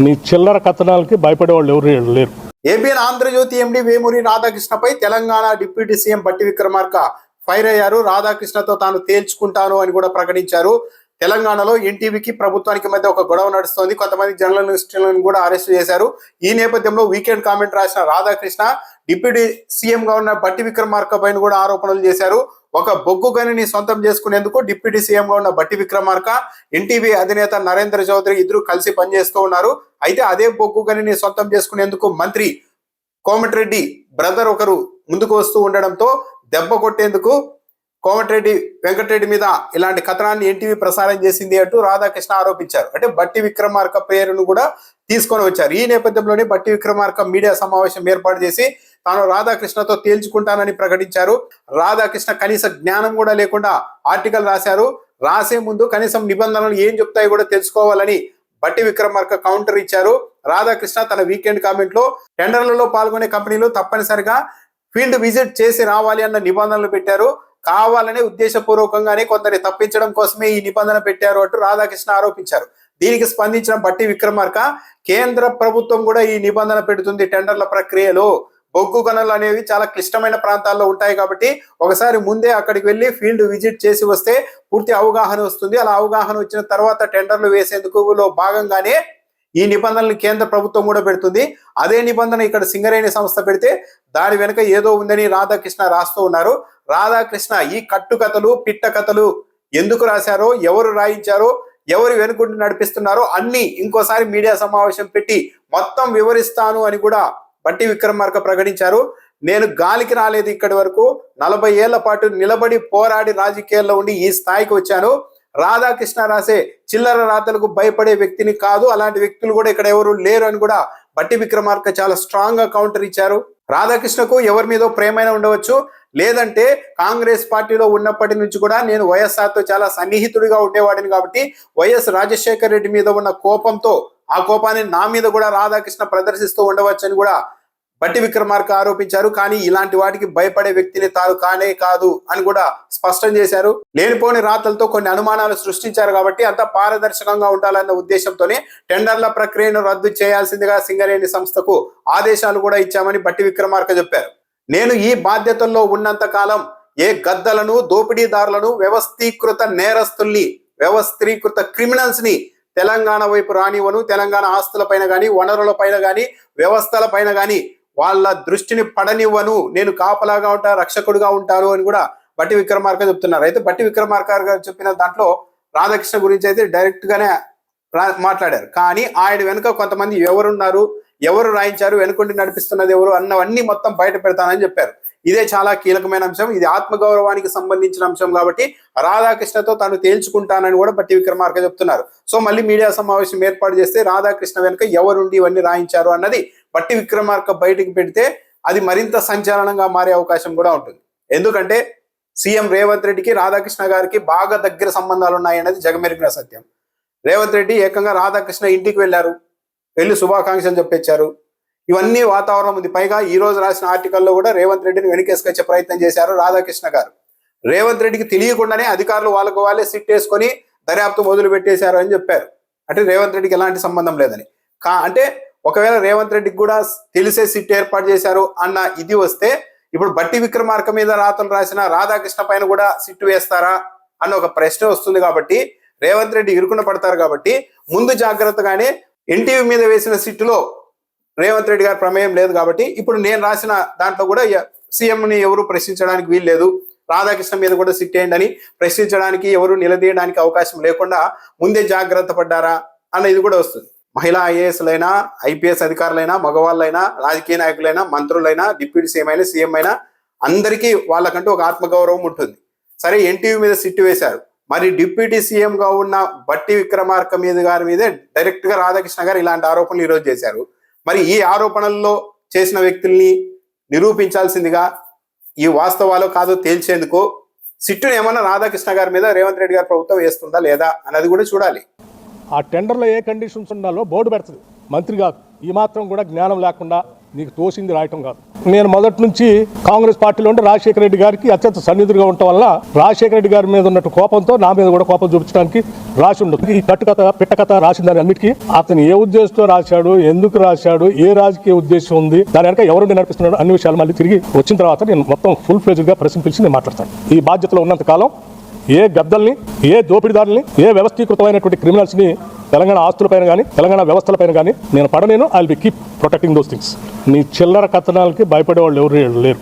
నీ చిల్లర కథనాలకి భయపడే వాళ్ళు ఎవరు లేరు. ఏబిఎన్ ఆంధ్రజ్యోతి ఎండి వేమూరి రాధాకృష్ణపై తెలంగాణ డిప్యూటీ సీఎం బట్టి విక్రమార్క ఫైర్ అయ్యారు. రాధాకృష్ణతో తాను తేల్చుకుంటాను అని కూడా ప్రకటించారు. తెలంగాణలో ఎన్టీవీకి ప్రభుత్వానికి మధ్య ఒక గొడవ నడుస్తోంది. కొంతమంది జర్నలిస్టులను కూడా అరెస్ట్ చేశారు. ఈ నేపథ్యంలో వీకెండ్ కామెంట్ రాసిన రాధాకృష్ణ డిప్యూటీ సీఎం గా ఉన్న బట్టి విక్రమార్క పైన కూడా ఆరోపణలు చేశారు. ఒక బొగ్గు గనిని సొంతం చేసుకునేందుకు డిప్యూటీ సీఎం గా ఉన్న బట్టి విక్రమార్క, ఎన్టీవీ అధినేత నరేంద్ర చౌదరి ఇద్దరు కలిసి పనిచేస్తూ ఉన్నారు. అయితే అదే బొగ్గు గనిని సొంతం చేసుకునేందుకు మంత్రి కోమటిరెడ్డి బ్రదర్ ఒకరు ముందుకు వస్తూ ఉండడంతో దెబ్బ కొట్టేందుకు కోమటిరెడ్డి వెంకటరెడ్డి మీద ఇలాంటి కథనాన్ని ఎన్టీవీ ప్రసారం చేసింది అంటూ రాధాకృష్ణ ఆరోపించారు. అంటే బట్టి విక్రమార్క పేరును కూడా తీసుకొని వచ్చారు. ఈ నేపథ్యంలోనే బట్టి విక్రమార్క మీడియా సమావేశం ఏర్పాటు చేసి తాను రాధాకృష్ణతో తేల్చుకుంటానని ప్రకటించారు. రాధాకృష్ణ కనీస జ్ఞానం కూడా లేకుండా ఆర్టికల్ రాశారు. రాసే ముందు కనీసం నిబంధనలు ఏం చెప్తాయో కూడా తెలుసుకోవాలని బట్టి విక్రమార్క కౌంటర్ ఇచ్చారు. రాధాకృష్ణ తన వీకెండ్ కామెంట్ లో టెండర్లలో పాల్గొనే కంపెనీలు తప్పనిసరిగా ఫీల్డ్ విజిట్ చేసి రావాలి అన్న నిబంధనలు పెట్టారు. కావాలనే ఉద్దేశపూర్వకంగానే కొందరిని తప్పించడం కోసమే ఈ నిబంధన పెట్టారు అంటూ రాధాకృష్ణ ఆరోపించారు. దీనికి స్పందించిన బట్టి విక్రమార్క, కేంద్ర ప్రభుత్వం కూడా ఈ నిబంధన పెడుతుంది. టెండర్ల ప్రక్రియలో బొగ్గు గనులు అనేవి చాలా క్లిష్టమైన ప్రాంతాల్లో ఉంటాయి కాబట్టి ఒకసారి ముందే అక్కడికి వెళ్ళి ఫీల్డ్ విజిట్ చేసి వస్తే పూర్తి అవగాహన వస్తుంది. అలా అవగాహన వచ్చిన తర్వాత టెండర్లు వేసేందుకు భాగంగానే ఈ నిబంధనలు కేంద్ర ప్రభుత్వం కూడా పెడుతుంది. అదే నిబంధన ఇక్కడ సింగరేణి సంస్థ పెడితే దాని వెనుక ఏదో ఉందని రాధాకృష్ణ రాస్తూ ఉన్నారు. రాధాకృష్ణ ఈ కట్టుకథలు పిట్ట కథలు ఎందుకు రాశారో, ఎవరు రాయించారో, ఎవరు వెనుకుంటూ నడిపిస్తున్నారో అన్ని ఇంకోసారి మీడియా సమావేశం పెట్టి మొత్తం వివరిస్తాను అని కూడా బట్టి విక్రమార్క ప్రకటించారు. నేను గాలికి రాలేదు, ఇక్కడి వరకు 40 ఏళ్ల పాటు నిలబడి పోరాడి రాజకీయాల్లో ఉండి ఈ స్థాయికి వచ్చాను. రాధాకృష్ణ రాసే చిల్లర రాతలకు భయపడే వ్యక్తిని కాదు, అలాంటి వ్యక్తులు కూడా ఇక్కడ ఎవరు లేరు అని కూడా బట్టి విక్రమార్క చాలా స్ట్రాంగ్ గా కౌంటర్ ఇచ్చారు. రాధాకృష్ణకు ఎవరి మీదో ప్రేమైన ఉండవచ్చు, లేదంటే కాంగ్రెస్ పార్టీలో ఉన్నప్పటి నుంచి కూడా నేను వైఎస్ఆర్తో చాలా సన్నిహితుడిగా ఉండేవాడిని కాబట్టి వైఎస్ రాజశేఖర రెడ్డి మీద ఉన్న కోపంతో ఆ కోపాన్ని నా మీద కూడా రాధాకృష్ణ ప్రదర్శిస్తూ ఉండవచ్చు అని కూడా బట్టి విక్రమార్క ఆరోపించారు. కానీ ఇలాంటి వాటికి భయపడే వ్యక్తిని తాను కానే కాదు అని కూడా స్పష్టం చేశారు. లేనిపోని రాతలతో కొన్ని అనుమానాలు సృష్టించారు కాబట్టి అంతా పారదర్శకంగా ఉండాలన్న ఉద్దేశంతోనే టెండర్ల ప్రక్రియను రద్దు చేయాల్సిందిగా సింగరేణి సంస్థకు ఆదేశాలు కూడా ఇచ్చామని బట్టి విక్రమార్క చెప్పారు. నేను ఈ బాధ్యతల్లో ఉన్నంత కాలం ఏ గద్దలను, దోపిడీదారులను, వ్యవస్థీకృత నేరస్తుల్ని, వ్యవస్థీకృత క్రిమినల్స్ ని తెలంగాణ వైపు రానివ్వను. తెలంగాణ ఆస్తుల పైన కానీ, వనరుల పైన కానీ, వ్యవస్థల పైన కానీ వాళ్ళ దృష్టిని పడనివ్వను. నేను కాపలాగా ఉంటా, రక్షకుడుగా ఉంటాను అని కూడా బట్టి విక్రమార్క చెప్తున్నారు. అయితే బట్టి విక్రమార్క గారు చెప్పిన దాంట్లో రాధాకృష్ణ గురించి అయితే డైరెక్ట్ గానే మాట్లాడారు. కానీ ఆయన వెనుక కొంతమంది ఎవరున్నారు, ఎవరు రాయించారు, వెనుకుండి నడిపిస్తున్నది ఎవరు అన్నవన్నీ మొత్తం బయట పెడతానని చెప్పారు. ఇదే చాలా కీలకమైన అంశం. ఇది ఆత్మగౌరవానికి సంబంధించిన అంశం కాబట్టి రాధాకృష్ణతో తాను తేల్చుకుంటానని కూడా బట్టి విక్రమార్క చెప్తున్నారు. సో మళ్ళీ మీడియా సమావేశం ఏర్పాటు చేస్తే రాధాకృష్ణ వెనుక ఎవరుండి ఇవన్నీ రాయించారు అన్నది బట్టి విక్రమార్క బయటికి పెడితే అది మరింత సంచలనంగా మారే అవకాశం కూడా ఉంటుంది. ఎందుకంటే సీఎం రేవంత్ రెడ్డికి రాధాకృష్ణ గారికి బాగా దగ్గర సంబంధాలు ఉన్నాయన్నది జగమెరిగిన సత్యం. రేవంత్ రెడ్డి ఏకంగా రాధాకృష్ణ ఇంటికి వెళ్ళి శుభాకాంక్షలు చెప్పొచ్చారు. ఇవన్నీ వాతావరణం ఉంది. పైగా ఈ రోజు రాసిన ఆర్టికల్లో కూడా రేవంత్ రెడ్డిని వెనకేసుకొచ్చే ప్రయత్నం చేశారు రాధాకృష్ణ గారు. రేవంత్ రెడ్డికి తెలియకుండానే అధికారులు వాళ్ళకు వాళ్ళే సిట్ వేసుకొని దర్యాప్తు మొదలు పెట్టేశారు అని చెప్పారు. అంటే రేవంత్ రెడ్డికి ఎలాంటి సంబంధం లేదని. అంటే ఒకవేళ రేవంత్ రెడ్డికి కూడా తెలిసే సిట్ ఏర్పాటు చేశారు అన్న ఇది వస్తే ఇప్పుడు బట్టి విక్రమార్క మీద రాతలు రాసిన రాధాకృష్ణ పైన కూడా సిట్టు వేస్తారా అన్న ఒక ప్రశ్న వస్తుంది. కాబట్టి రేవంత్ రెడ్డి ఇరుకున పడతారు కాబట్టి ముందు జాగ్రత్తగానే ఎన్టీవీ మీద వేసిన సిట్టులో రేవంత్ రెడ్డి గారి ప్రమేయం లేదు కాబట్టి ఇప్పుడు నేను రాసిన దాంట్లో కూడా సీఎంని ఎవరు ప్రశ్నించడానికి వీలు లేదు, రాధాకృష్ణ మీద కూడా సిట్ వేయండి అని ప్రశ్నించడానికి ఎవరు నిలదీయడానికి అవకాశం లేకుండా ముందే జాగ్రత్త పడ్డారా అన్న ఇది కూడా వస్తుంది. మహిళా ఐఏఎస్లైనా, ఐపీఎస్ అధికారులైనా, మగవాళ్ళైనా, రాజకీయ నాయకులైనా, మంత్రులైనా, డిప్యూటీ సీఎం అయినా, సీఎం అయినా అందరికీ వాళ్ళకంటూ ఒక ఆత్మగౌరవం ఉంటుంది. సరే ఎన్టీవీ మీద సిట్టు వేశారు, మరి డిప్యూటీ సీఎం గా ఉన్న బట్టి విక్రమార్క మీద గారి మీదే డైరెక్ట్ గా రాధాకృష్ణ గారు ఇలాంటి ఆరోపణలు ఈరోజు చేశారు. మరి ఈ ఆరోపణల్లో చేసిన వ్యక్తుల్ని నిరూపించాల్సిందిగా ఈ వాస్తవాలు కాదో తేల్చేందుకు సిట్టును ఏమన్నా రాధాకృష్ణ గారి మీద రేవంత్ రెడ్డి గారి ప్రభుత్వం వేస్తుందా లేదా అన్నది కూడా చూడాలి. ఆ టెండర్లో ఏ కండిషన్స్ ఉండాలో బోర్డు పెడుతుంది. మంత్రి గారు ఈ మాత్రం కూడా జ్ఞానం లేకుండా నీకు తోసింది రాయటం కాదు. నేను మొదటి నుంచి కాంగ్రెస్ పార్టీలో ఉంటే రాజశేఖర రెడ్డి గారికి అత్యంత సన్నిధులుగా ఉండటం వల్ల రాజశేఖర రెడ్డి గారి మీద ఉన్నట్టు కోపంతో నా మీద కూడా కోపం చూపించడానికి రాసి ఉండదు. ఈ కట్టుకథ పిట్టకథ రాసిన దాని అన్నిటికీ అతను ఏ ఉద్దేశంతో రాశాడు, ఎందుకు రాశాడు, ఏ రాజకీయ ఉద్దేశం ఉంది, దాని వెనక ఎవరు నడిపిస్తున్నాడు అన్ని విషయాలు మళ్ళీ తిరిగి వచ్చిన తర్వాత నేను మొత్తం ఫుల్ ఫ్లెజ్డ్గా ప్రెస్ని పిలిచి నేను మాట్లాడతాను. ఈ బాధ్యతలో ఉన్నంత కాలం ఏ గద్దల్ని, ఏ దోపిడీదారుల్ని, ఏ వ్యవస్థీకృతమైనటువంటి క్రిమినల్స్ని తెలంగాణ ఆస్తులపైన కానీ తెలంగాణ వ్యవస్థలపైన కానీ నేను పడలేను. I will be keep protecting those things. నీ చిల్లర కథనాలకి భయపడే వాళ్ళు ఎవరు లేరు.